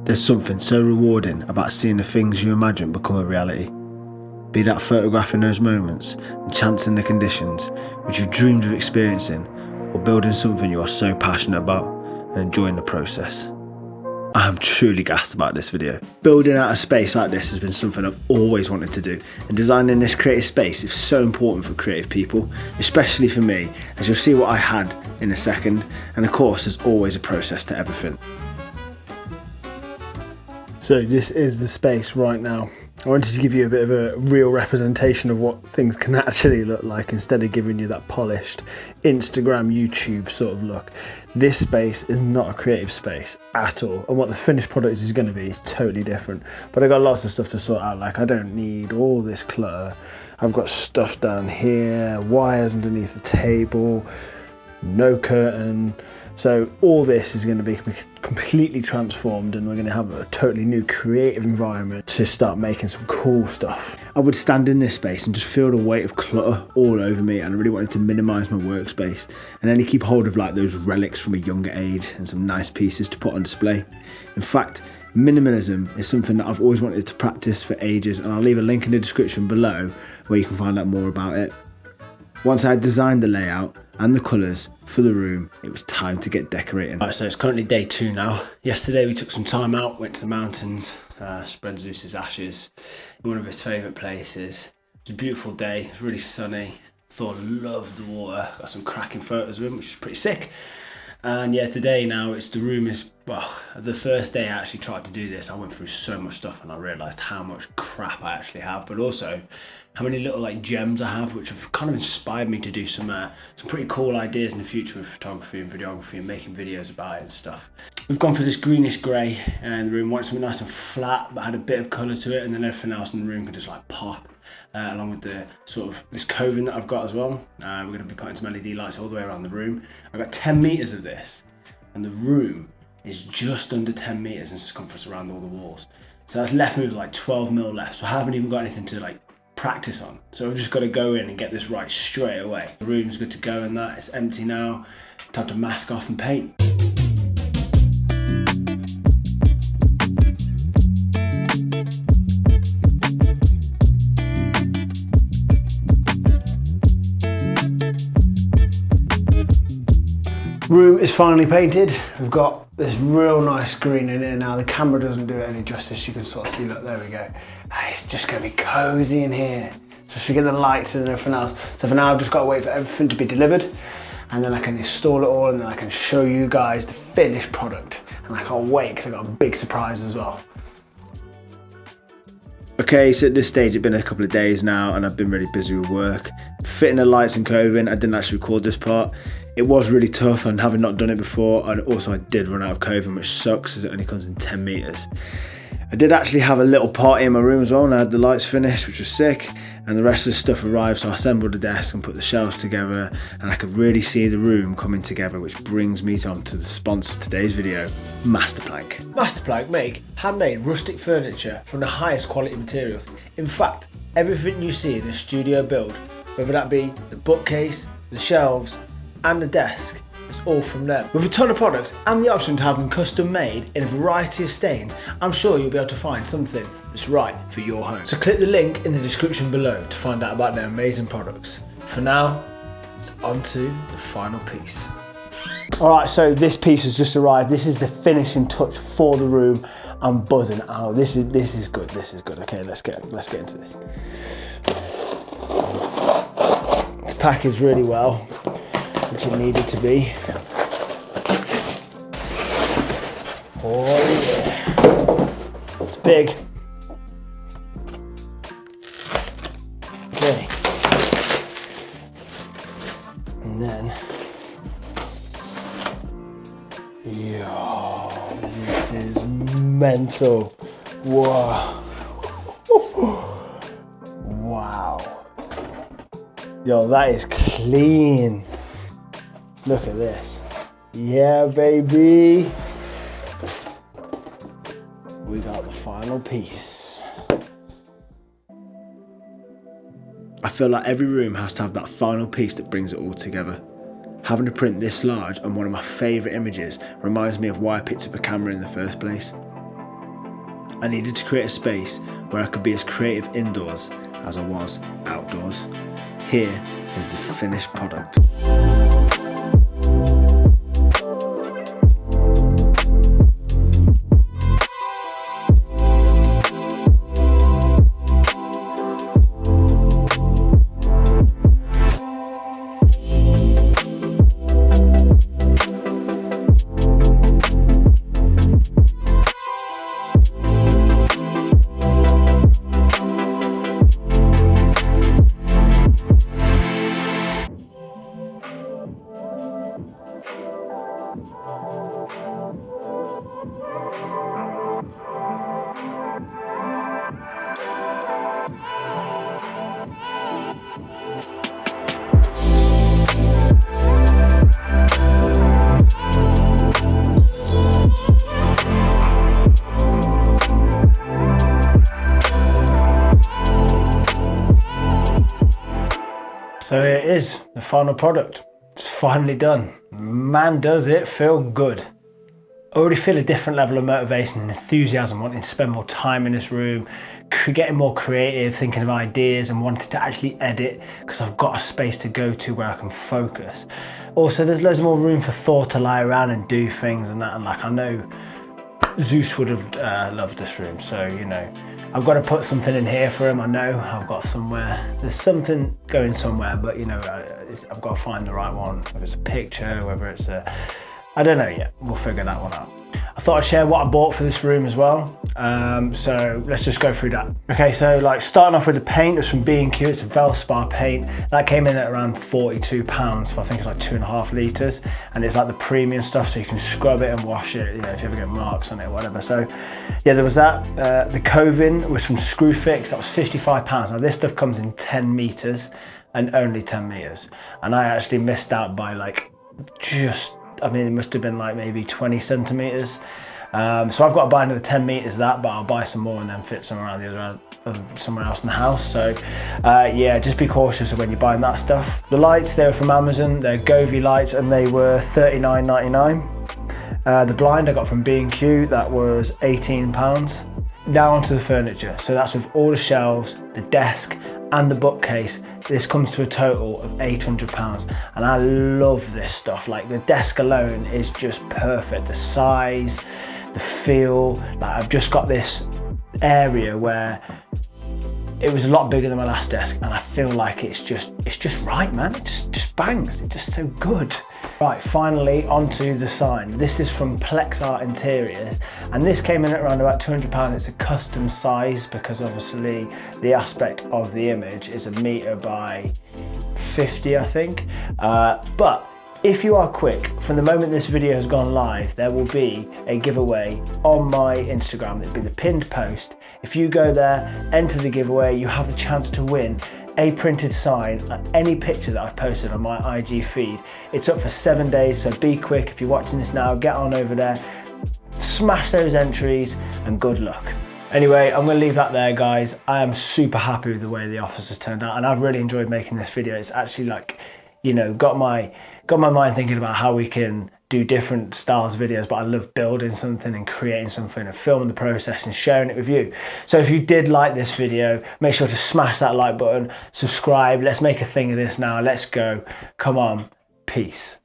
There's something so rewarding about seeing the things you imagine become a reality. Be that photographing those moments and chancing the conditions which you've dreamed of experiencing, or building something you are so passionate about and enjoying the process. I am truly gassed about this video. Building out a space like this has been something I've always wanted to do, and designing this creative space is so important for creative people, especially for me, as you'll see what I had in a second, and of course there's always a process to everything. So this is the space right now. I wanted to give you a bit of a real representation of what things can actually look like instead of giving you that polished Instagram, YouTube sort of look. This space is not a creative space at all, and what the finished product is going to be is totally different. But I got lots of stuff to sort out. Like, I don't need all this clutter. I've got stuff down here, wires underneath the table, no curtain. So all this is going to be completely transformed, and we're going to have a totally new creative environment to start making some cool stuff. I would stand in this space and just feel the weight of clutter all over me, and I really wanted to minimise my workspace and only keep hold of like those relics from a younger age and some nice pieces to put on display. In fact, minimalism is something that I've always wanted to practice for ages, and I'll leave a link in the description below where you can find out more about it. Once I had designed the layout and the colours for the room, it was time to get decorating. Right, so it's currently day 2 now. Yesterday we took some time out, went to the mountains, spread Zeus's ashes in one of his favourite places. It was a beautiful day, it was really sunny. Thought I loved the water, got some cracking photos of him, which is pretty sick. And yeah, today now the room is, well, the first day I actually tried to do this, I went through so much stuff and I realised how much crap I actually have, but also how many little like gems I have, which have kind of inspired me to do some pretty cool ideas in the future with photography and videography and making videos about it and stuff. We've gone for this greenish grey in the room, wanted something nice and flat but had a bit of colour to it, and then everything else in the room can just like pop. Along with the sort of this coving that I've got as well. We're going to be putting some LED lights all the way around the room. I've got 10 metres of this, and the room is just under 10 metres in circumference around all the walls. So that's left me with like 12mm left, so I haven't even got anything to like practice on. So I've just got to go in and get this right straight away. The room's good to go and that, it's empty now. Time to mask off and paint. Room is finally painted. We've got this real nice green in it now. The camera doesn't do it any justice. You can sort of see, look, there we go. It's just gonna be cozy in here. Especially get the lights and everything else. So for now, I've just got to wait for everything to be delivered, and then I can install it all, and then I can show you guys the finished product. And I can't wait because I've got a big surprise as well. Okay, so at this stage it's been a couple of days now and I've been really busy with work. Fitting the lights and coving, I didn't actually record this part. It was really tough, and having not done it before, and also I did run out of coving, which sucks as it only comes in 10 metres. I did actually have a little party in my room as well, and I had the lights finished, which was sick, and the rest of the stuff arrived, so I assembled the desk and put the shelves together, and I could really see the room coming together, which brings me on to the sponsor of today's video, Masterplank. Masterplank make handmade rustic furniture from the highest quality materials. In fact, everything you see in a studio build, whether that be the bookcase, the shelves, and the desk, it's all from them. With a ton of products and the option to have them custom made in a variety of stains, I'm sure you'll be able to find something that's right for your home. So click the link in the description below to find out about their amazing products. For now, it's on to the final piece. Alright, so this piece has just arrived. This is the finishing touch for the room. I'm buzzing. Oh, this is good. This is good. Okay, let's get into this. It's packaged really well, which it needed to be. Oh yeah, it's big. Okay, and then, yo, this is mental. Whoa, wow. Yo, that is clean. Look at this. Yeah, baby. We got the final piece. I feel like every room has to have that final piece that brings it all together. Having a print this large on one of my favourite images reminds me of why I picked up a camera in the first place. I needed to create a space where I could be as creative indoors as I was outdoors. Here is the finished product. So here it is, the final product. It's finally done. Man, does it feel good. I already feel a different level of motivation and enthusiasm, wanting to spend more time in this room, getting more creative, thinking of ideas and wanting to actually edit because I've got a space to go to where I can focus. Also, there's loads more room for Thor to lie around and do things and that. And like, I know Zeus would have loved this room, so you know, I've got to put something in here for him. I know I've got somewhere, there's something going somewhere, but you know, I've got to find the right one, whether it's a picture, whether it's a, I don't know yet, we'll figure that one out. I thought I'd share what I bought for this room as well. So let's just go through that. Okay, so like starting off with the paint, it's from B&Q, it's a Velspar paint. That came in at around £42 for I think it's like 2.5 litres. And it's like the premium stuff, so you can scrub it and wash it, you know, if you ever get marks on it or whatever. So yeah, there was that. The Covin was from Screwfix, that was £55. Now this stuff comes in 10 meters and only 10 meters. And I actually missed out by like I mean, it must have been like maybe 20 centimeters. So I've got to buy another 10 meters of that, but I'll buy some more and then fit some around the other somewhere else in the house. So yeah, just be cautious of when you're buying that stuff. The lights, they were from Amazon. They're Govee lights and they were $39.99. The blind I got from B&Q, that was £18. Now onto the furniture. So that's with all the shelves, the desk and the bookcase. This comes to a total of £800. And I love this stuff. Like the desk alone is just perfect. The size, the feel, like I've just got this area where it was a lot bigger than my last desk and I feel like it's just right, man. It just bangs, it's just so good. Right, finally onto the sign. This is from Plex Art Interiors and this came in at around about £200. It's a custom size because obviously the aspect of the image is 1 meter by 50, I think. But if you are quick, from the moment this video has gone live, there will be a giveaway on my Instagram. It'll be the pinned post. If you go there, enter the giveaway, you have the chance to win a printed sign at any picture that I've posted on my IG feed. It's up for 7 days, so be quick. If you're watching this now, get on over there, smash those entries and good luck. Anyway, I'm gonna leave that there, guys. I am super happy with the way the office has turned out and I've really enjoyed making this video. It's actually like, you know, got my mind thinking about how we can do different styles of videos, but I love building something and creating something and filming the process and sharing it with you. So if you did like this video, make sure to smash that like button, subscribe. Let's make a thing of this now. Let's go. Come on. Peace.